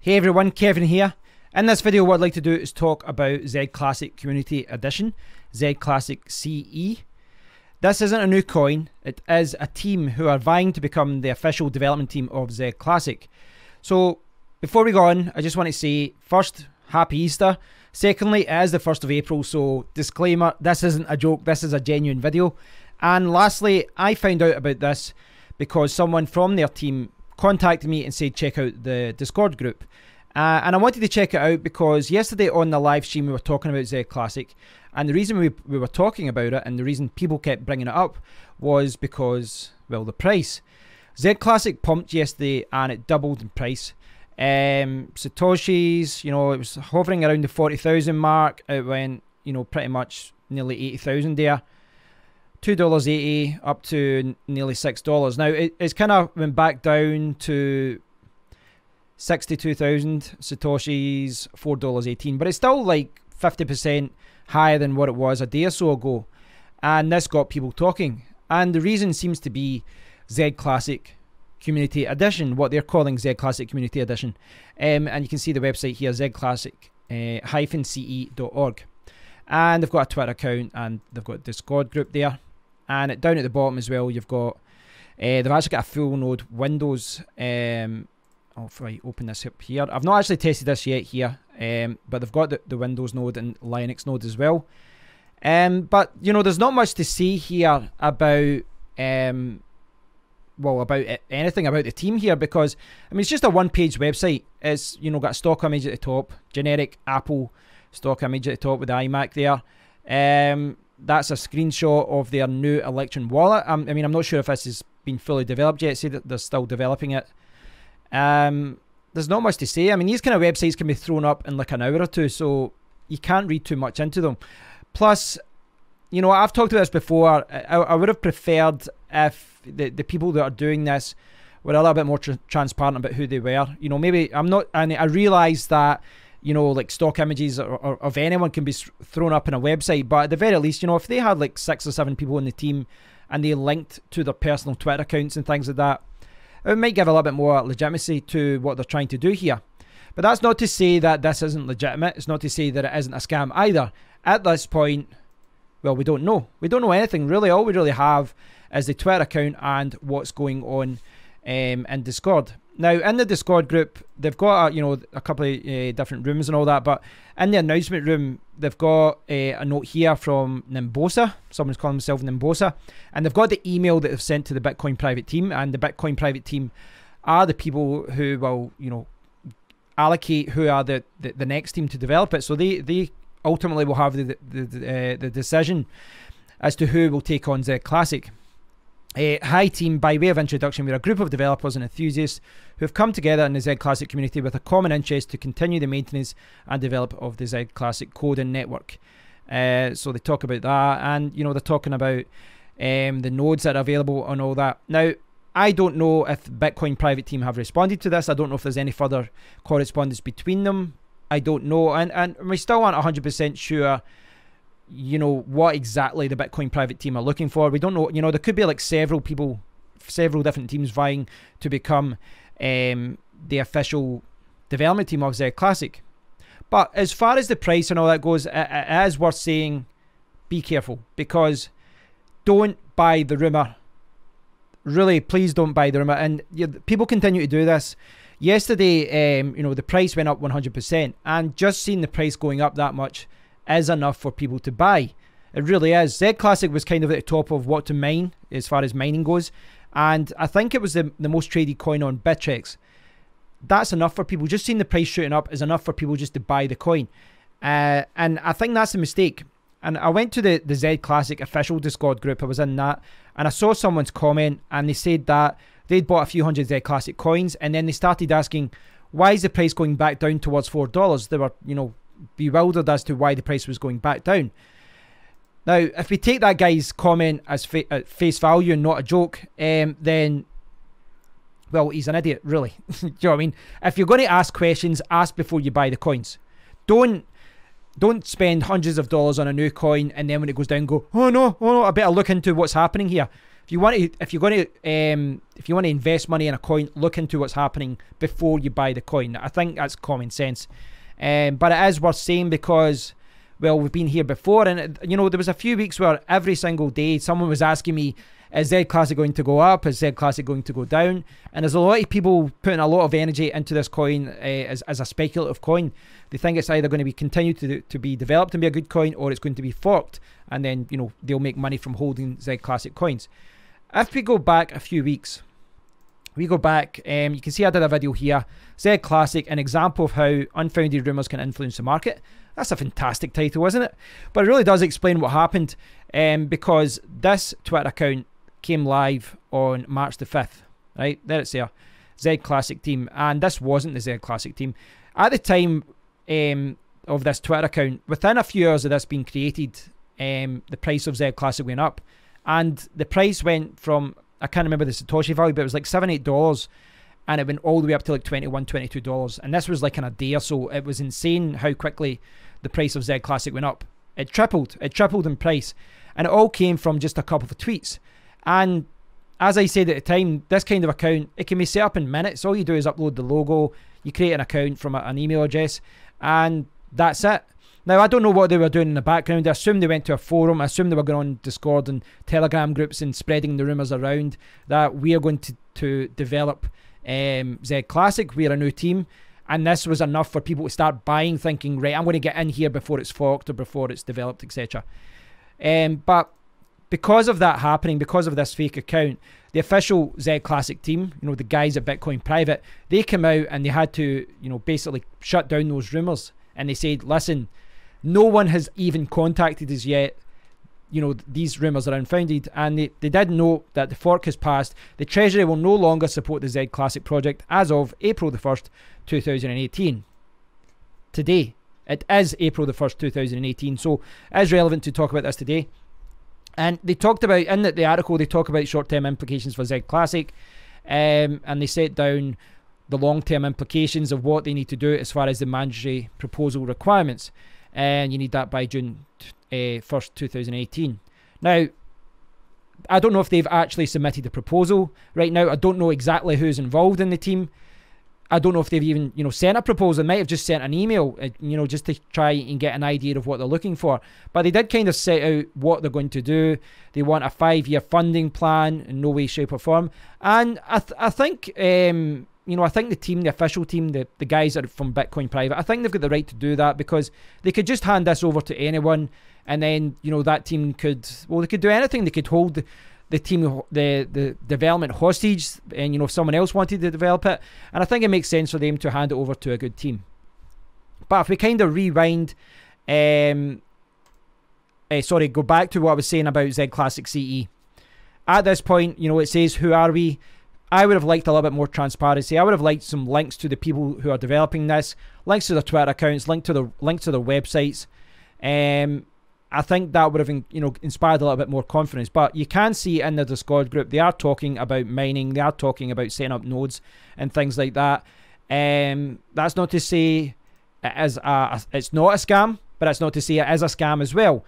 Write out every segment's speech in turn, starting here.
Hey everyone, Kevin here. In this video what I'd like to do is talk about Z Classic Community Edition, Z Classic CE. This isn't a new coin, it is a team who are vying to become the official development team of Z Classic. So before we go on, I just want to say, first, happy Easter. Secondly, it is the 1st of April, so disclaimer, this isn't a joke, this is a genuine video. And lastly, I found out about this because someone from their team contacted me and said check out the Discord group. And I wanted to check it out because yesterday on the live stream we were talking about Z Classic, and the reason we were talking about it and the reason people kept bringing it up was because, well, the price. Z Classic pumped yesterday and it doubled in price. Satoshis, you know, it was hovering around the 40,000 mark. It went, you know, pretty much nearly 80,000 there. $2.80 up to nearly $6. Now it's kind of went back down to 62,000 Satoshis, $4.18, but it's still like 50% higher than what it was a day or so ago, and this got people talking. And the reason seems to be Z Classic Community Edition, what they're calling Z Classic Community Edition, and you can see the website here, zclassic-ce.org, and they've got a Twitter account and they've got a Discord group there. And down at the bottom as well, you've got, they've actually got a full node Windows. I'll open this up here. I've not actually tested this yet here, but they've got the Windows node and Linux node as well. But, you know, there's not much to see here about, well, about anything about the team here because, I mean, it's just a one-page website. It's, you know, got a stock image at the top, generic Apple stock image at the top with the iMac there. That's a screenshot of their new Electrum wallet. I mean, I'm not sure if this has been fully developed yet. Say that they're still developing it. There's not much to say. I mean, these kind of websites can be thrown up in like an hour or two, so you can't read too much into them. Plus, you know, I've talked about this before. I would have preferred if the people that are doing this were a little bit more transparent about who they were. You know, maybe I'm not, and I realise that, you know, like stock images or of anyone can be thrown up in a website, but at the very least, you know, if they had like 6 or 7 people in the team and they linked to their personal Twitter accounts and things like that, it might give a little bit more legitimacy to what they're trying to do here. But that's not to say that this isn't legitimate. It's not to say that it isn't a scam either. At this point, well, we don't know. We don't know anything really. All we really have is the Twitter account and what's going on in Discord. Now, in the Discord group, they've got, you know, a couple of different rooms and all that, but in the announcement room, they've got a note here from Nimbosa. Someone's calling himself Nimbosa. And they've got the email that they've sent to the Bitcoin private team, and the Bitcoin private team are the people who will, you know, allocate who are the next team to develop it. So they ultimately will have the decision as to who will take on Z Classic. Hi team, by way of introduction, we're a group of developers and enthusiasts who have come together in the Z Classic community with a common interest to continue the maintenance and development of the Z Classic code and network. So they talk about that, and, you know, they're talking about the nodes that are available and all that. Now, I don't know if Bitcoin private team have responded to this. I don't know if there's any further correspondence between them. I don't know, and we still aren't 100% sure, you know, what exactly the Bitcoin private team are looking for. We don't know, you know, there could be like several people, several different teams vying to become the official development team of Z Classic. But as far as the price and all that goes, it is worth saying, be careful, because don't buy the rumor. Really, please don't buy the rumor. And people continue to do this. Yesterday, you know, the price went up 100%, and just seeing the price going up that much is enough for people to buy. It really is. Z Classic was kind of at the top of what to mine as far as mining goes, and I think it was the most traded coin on Bittrex. That's enough for people. Just seeing the price shooting up is enough for people just to buy the coin, and I think that's a mistake. And I went to the Z Classic official Discord group. I was in that, and I saw someone's comment, and they said that they'd bought a few hundred Z Classic coins, and then they started asking, why is the price going back down towards $4? They were, you know, bewildered as to why the price was going back down. Now, if we take that guy's comment as at face value and not a joke, then, well, he's an idiot, really. Do you know what I mean? If you're going to ask questions, ask before you buy the coins. Don't spend hundreds of dollars on a new coin and then when it goes down, go, oh no, I better look into what's happening here. if you're going to invest money in a coin, look into what's happening before you buy the coin. I think that's common sense. But it is worth saying because, well, we've been here before, and you know, there was a few weeks where every single day someone was asking me, is Z Classic going to go up? Is Z Classic going to go down? And there's a lot of people putting a lot of energy into this coin as a speculative coin. They think it's either going to be continued to be developed and be a good coin, or it's going to be forked, and then, you know, they'll make money from holding Z Classic coins. If we go back a few weeks, you can see I did a video here, Z Classic, an example of how unfounded rumours can influence the market. That's a fantastic title, isn't it? But it really does explain what happened, because this Twitter account came live on March the 5th, right? There it's there, Z Classic team. And this wasn't the Z Classic team. At the time of this Twitter account, within a few hours of this being created, the price of Z Classic went up. And the price went from, I can't remember the Satoshi value, but it was like $7, $8. And it went all the way up to like $21, $22. And this was like in a day or so. It was insane how quickly the price of Z Classic went up. It tripled in price. And it all came from just a couple of tweets. And as I said at the time, this kind of account, it can be set up in minutes. All you do is upload the logo, you create an account from an email address, and that's it. Now, I don't know what they were doing in the background. I assume they went to a forum. I assume they were going on Discord and Telegram groups and spreading the rumours around that we are going to develop Z Classic. We're a new team. And this was enough for people to start buying, thinking, right, I'm going to get in here before it's forked or before it's developed, etc. But because of that happening, because of this fake account, the official Z Classic team, you know, the guys at Bitcoin Private, they came out and they had to, you know, basically shut down those rumours. And they said, listen, no one has even contacted us yet. You know, these rumours are unfounded. And they did note that the fork has passed. The Treasury will no longer support the Z Classic project as of April the 1st, 2018. Today. It is April the 1st, 2018. So it is relevant to talk about this today. And they talked about, in the article, they talk about short-term implications for Z Classic. And they set down the long-term implications of what they need to do as far as the mandatory proposal requirements. And you need that by June 1st, 2018. Now, I don't know if they've actually submitted a proposal right now. I don't know exactly who's involved in the team. I don't know if they've even, you know, sent a proposal. They might have just sent an email, you know, just to try and get an idea of what they're looking for. But they did kind of set out what they're going to do. They want a 5-year funding plan in no way, shape or form. And I think, you know, I think the team, the official team, the guys that are from Bitcoin Private, I think they've got the right to do that, because they could just hand this over to anyone, and then, you know, that team could, well, they could do anything. They could hold the team, the development hostage, and, you know, if someone else wanted to develop it. And I think it makes sense for them to hand it over to a good team. But if we kind of rewind, go back to what I was saying about Z Classic CE. At this point, you know, it says, who are we? I would have liked a little bit more transparency. I would have liked some links to the people who are developing this, links to their Twitter accounts, links to their websites. I think that would have, you know, inspired a little bit more confidence. But you can see in the Discord group, they are talking about mining, they are talking about setting up nodes and things like that. That's not to say it's not a scam, but it's not to say it is a scam as well.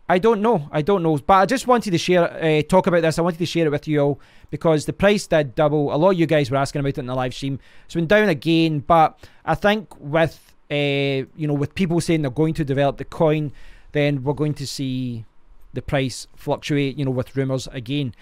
I don't know. But I just wanted to share, talk about this. I wanted to share it with you all because the price did double. A lot of you guys were asking about it in the live stream. It's been down again, but I think with, you know, with people saying they're going to develop the coin, then we're going to see the price fluctuate, you know, with rumours again.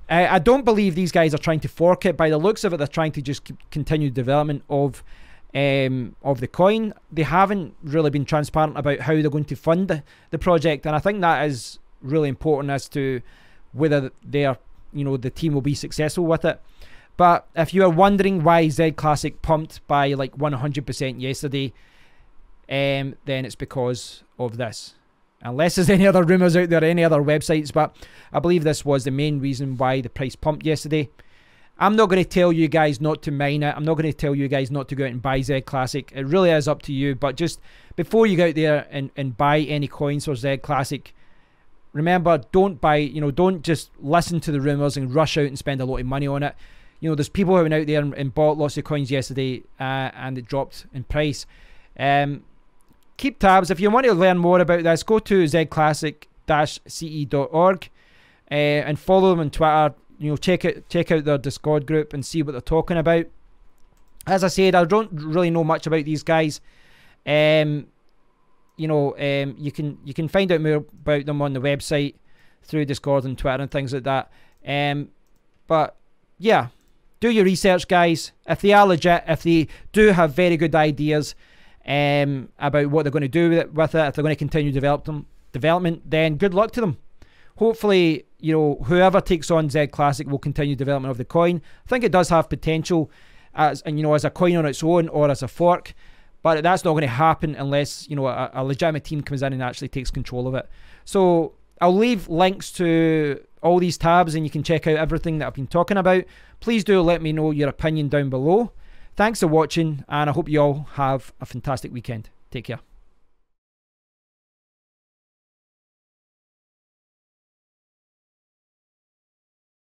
I don't believe these guys are trying to fork it. By the looks of it, they're trying to just continue development of the coin. They haven't really been transparent about how they're going to fund the project, and I think that is really important as to whether they're, you know, the team will be successful with it. But if you are wondering why Z Classic pumped by like 100% yesterday, then it's because of this. Unless there's any other rumours out there, any other websites, but I believe this was the main reason why the price pumped yesterday. I'm not going to tell you guys not to mine it. I'm not going to tell you guys not to go out and buy Z Classic. It really is up to you. But just before you go out there and buy any coins for Z Classic, remember, don't buy, you know, don't just listen to the rumours and rush out and spend a lot of money on it. You know, there's people who went out there and bought lots of coins yesterday and it dropped in price. Keep tabs. If you want to learn more about this, go to zclassic-ce.org and follow them on Twitter. You know, check out their Discord group and see what they're talking about. As I said, I don't really know much about these guys. You can find out more about them on the website through Discord and Twitter and things like that. But yeah, do your research, guys. If they are legit, if they do have very good ideas about what they're going to do with it, if they're going to continue development, then good luck to them. Hopefully, you know, whoever takes on Z Classic will continue development of the coin. I think it does have potential as a coin on its own or as a fork, but that's not going to happen unless, you know, a legitimate team comes in and actually takes control of it. So I'll leave links to all these tabs and you can check out everything that I've been talking about. Please do let me know your opinion down below. Thanks for watching, and I hope you all have a fantastic weekend. Take care.